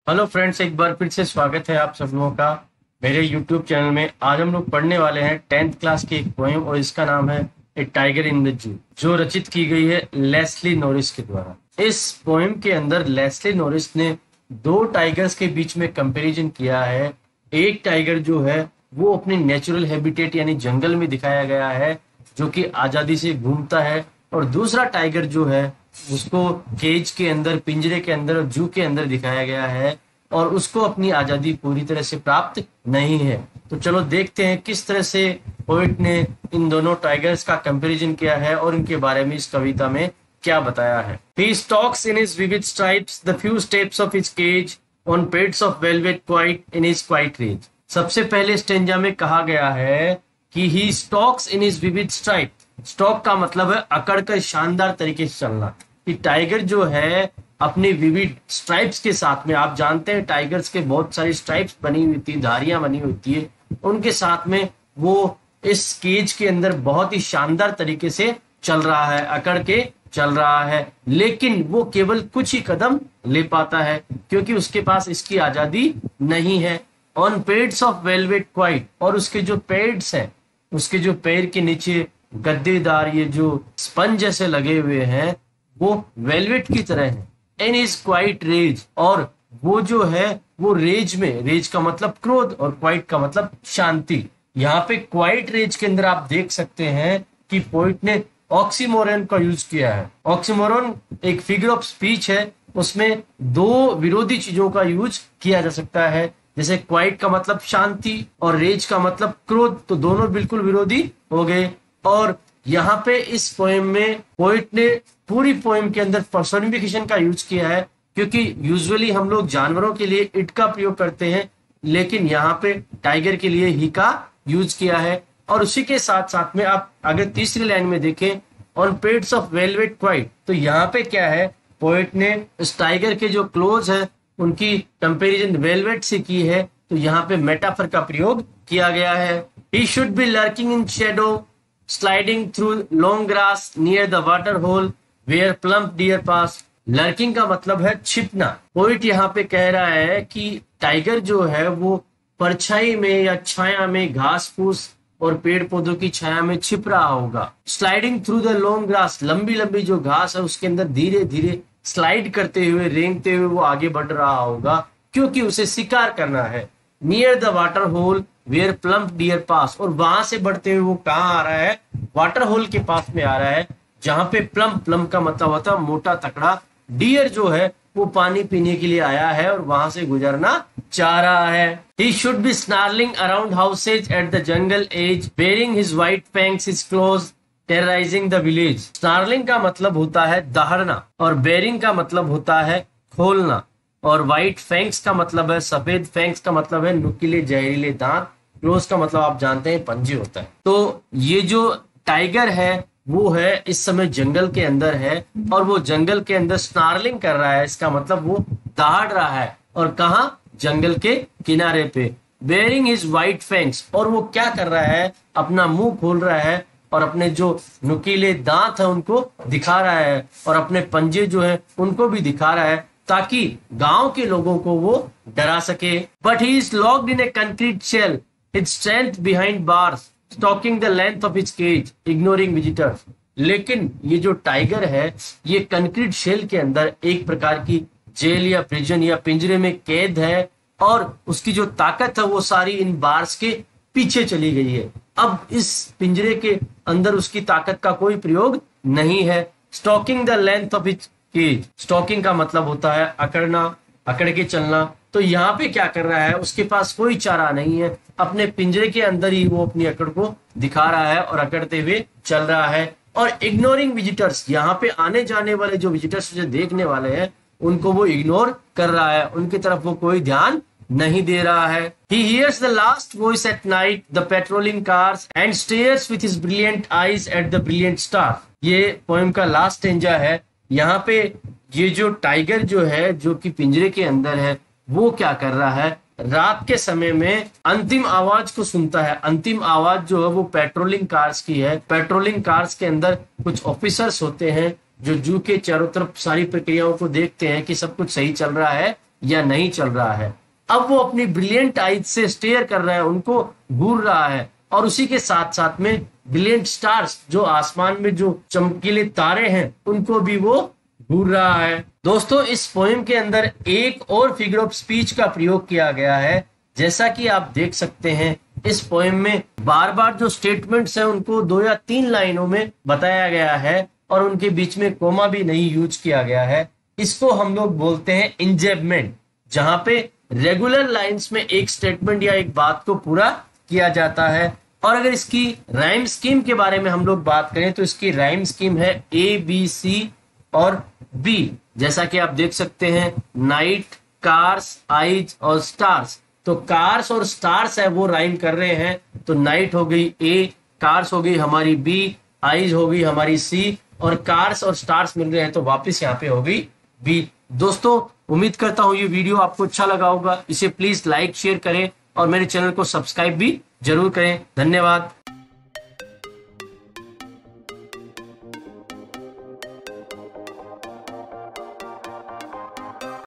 Hello friends, एक बार फिर से स्वागत है आप सब लोगों का मेरे यूट्यूब चैनल में। आज हम लोग पढ़ने वाले हैं 10th क्लास की एक पोएम और इसका नाम है ए टाइगर इन द जू, जो रचित की गई है लेस्ली नॉरिस के द्वारा। इस पोएम के अंदर लेस्ली नॉरिस ने दो टाइगर्स के बीच में कंपैरिजन किया है। एक टाइगर जो है वो अपनी नेचुरल हैबिटेट यानी जंगल में दिखाया गया है, जो कि आजादी से घूमता है, और दूसरा टाइगर जो है उसको केज के अंदर, पिंजरे के अंदर, जू के अंदर दिखाया गया है और उसको अपनी आजादी पूरी तरह से प्राप्त नहीं है। तो चलो देखते हैं किस तरह से पोएट ने इन दोनों टाइगर्स का कंपैरिजन किया है और इनके बारे में इस कविता में क्या बताया है। He stalks in his vivid stripes the few steps of his cage on pads of velvet quiet in his quiet rage। सबसे पहले स्टेंजा में कहा गया है कि he stalks in his vivid stripes। Stock का मतलब है अकड़ कर शानदार तरीके से चलना। कि टाइगर जो है अपने विविड स्ट्राइप्स के साथ में, आप जानते हैं टाइगर्स के बहुत सारी स्ट्राइप्स बनी हुई थी, धारियां बनी होती है, उनके साथ में वो इस केज के अंदर बहुत ही शानदार तरीके से चल रहा है, अकड़ के चल रहा है। लेकिन वो केवल कुछ ही कदम ले पाता है क्योंकि उसके पास इसकी आजादी नहीं है। On pads of velvet quite, और उसके जो पेड्स हैं, उसके जो पैर के नीचे गद्देदार ये जो स्पंज जैसे लगे हुए हैं वो वेलवेट की तरह हैं। इन इज क्वाइट रेज, और वो जो है वो रेज में, रेज का मतलब क्रोध और क्वाइट का मतलब शांति। यहाँ पे क्वाइट रेज के अंदर आप देख सकते हैं कि पोइट ने ऑक्सीमोरन का यूज किया है। ऑक्सीमोरन एक फिगर ऑफ स्पीच है, उसमें दो विरोधी चीजों का यूज किया जा सकता है। जैसे क्वाइट का मतलब शांति और रेज का मतलब क्रोध, तो दोनों बिल्कुल विरोधी हो गए। और यहाँ पे इस पोएम में पोइट ने पूरी पोएम के अंदर पर्सोनिफिकेशन का यूज किया है, क्योंकि यूजुअली हम लोग जानवरों के लिए इट का प्रयोग करते हैं, लेकिन यहाँ पे टाइगर के लिए ही का यूज किया है। और उसी के साथ साथ में आप अगर तीसरी लाइन में देखें, on pads of velvet quite, तो यहाँ पे क्या है, पोइट ने इस टाइगर के जो क्लोज है उनकी कंपेरिजन वेलवेट से की है, तो यहाँ पे मेटाफर का प्रयोग किया गया है। He should be lurking in shadow sliding through long grass near the water hole where plump deer pass। Lurking का मतलब है छिपना। पोइट यहाँ पे कह रहा है कि टाइगर जो है वो परछाई में या छाया में, घास फूस और पेड़ पौधों की छाया में छिप रहा होगा। Sliding through the long grass, लंबी लंबी जो घास है उसके अंदर धीरे धीरे स्लाइड करते हुए, रेंगते हुए वो आगे बढ़ रहा होगा, क्योंकि उसे शिकार करना है। Near the water hole where plump deer pass, और वहां से बढ़ते हुए वो कहाँ आ रहा है, वाटर होल के पास में आ रहा है, जहां पे प्लम्प, प्लम्प का मतलब होता है मोटा तकड़ा, डियर जो है वो पानी पीने के लिए आया है और वहां से गुजरना चाह रहा है। He should be snarling around houses at the jungle edge, bearing his white fangs, his claws, terrorizing the village। Snarling का मतलब होता है दहाड़ना, और बेरिंग का मतलब होता है खोलना, और व्हाइट फैंक्स का मतलब है, सफेद फैंक्स का मतलब है नुकीले जहरीले दांत, क्लोज का मतलब आप जानते हैं पंजे होता है। तो ये जो टाइगर है वो है इस समय जंगल के अंदर है, और वो जंगल के अंदर स्नार्लिंग कर रहा है, इसका मतलब वो दहाड़ रहा है। और कहा, जंगल के किनारे पे। बेयरिंग हिज व्हाइट फैंक्स, और वो क्या कर रहा है, अपना मुंह खोल रहा है और अपने जो नुकीले दांत है उनको दिखा रहा है, और अपने पंजे जो है उनको भी दिखा रहा है, ताकि गांव के लोगों को वो डरा सके। But he is locked in a concrete shell, its strength behind bars, stalking the length of its cage, ignoring visitors। लेकिन ये जो टाइगर है ये कंक्रीट शेल के अंदर एक प्रकार की जेल या प्रिजन या पिंजरे में कैद है, और उसकी जो ताकत है वो सारी इन बार्स के पीछे चली गई है। अब इस पिंजरे के अंदर उसकी ताकत का कोई प्रयोग नहीं है। Stalking the length of its cage, stalking का मतलब होता है अकड़ना, अकड़ के चलना। तो यहाँ पे क्या कर रहा है, उसके पास कोई चारा नहीं है, अपने पिंजरे के अंदर ही वो अपनी अकड़ को दिखा रहा है और अकड़ते हुए चल रहा है। और इग्नोरिंग विजिटर्स, यहाँ पे आने जाने वाले जो विजिटर्स, जो देखने वाले हैं, उनको वो इग्नोर कर रहा है, उनकी तरफ वो कोई ध्यान नहीं दे रहा है। He hears the last voice at night, the patrolling cars, and stares with his brilliant eyes at the brilliant star। ये पोएम का लास्ट स्टेंजा है। यहाँ पे ये जो टाइगर जो है, जो कि पिंजरे के अंदर है, वो क्या कर रहा है, रात के समय में अंतिम आवाज को सुनता है। अंतिम आवाज जो है वो पेट्रोलिंग कार्स की है। पेट्रोलिंग कार्स के अंदर कुछ ऑफिसर्स होते हैं जो जू के चारों तरफ सारी प्रक्रियाओं को देखते हैं कि सब कुछ सही चल रहा है या नहीं चल रहा है। अब वो अपनी ब्रिलियंट आइज से स्टेयर कर रहा है, उनको घूर रहा है, और उसी के साथ साथ में ब्रिलियंट स्टार्स, जो आसमान में जो चमकीले तारे हैं, उनको भी वो घूर रहा है। दोस्तों, इस पोएम के अंदर एक और फिगर ऑफ स्पीच का प्रयोग किया गया है। जैसा कि आप देख सकते हैं, इस पोएम में बार बार जो स्टेटमेंट्स हैं उनको 2 या 3 लाइनों में बताया गया है और उनके बीच में कोमा भी नहीं यूज किया गया है। इसको हम लोग बोलते हैं इंजेबमेंट, जहां पे रेगुलर लाइंस में एक स्टेटमेंट या एक बात को पूरा किया जाता है। और अगर इसकी राइम स्कीम के बारे में हम लोग बात करें तो इसकी राइम स्कीम है ए, बी, सी और बी। जैसा कि आप देख सकते हैं, नाइट, कार्स, आइज और स्टार्स। तो कार्स और स्टार्स है वो राइम कर रहे हैं, तो नाइट हो गई ए, कार्स हो गई हमारी बी, आइज हो गई हमारी सी, और कार्स और स्टार्स मिल रहे हैं तो वापस यहाँ पे हो गई बी। दोस्तों, उम्मीद करता हूँ ये वीडियो आपको अच्छा लगा होगा। इसे प्लीज लाइक शेयर करें और मेरे चैनल को सब्सक्राइब भी जरूर करें। धन्यवाद।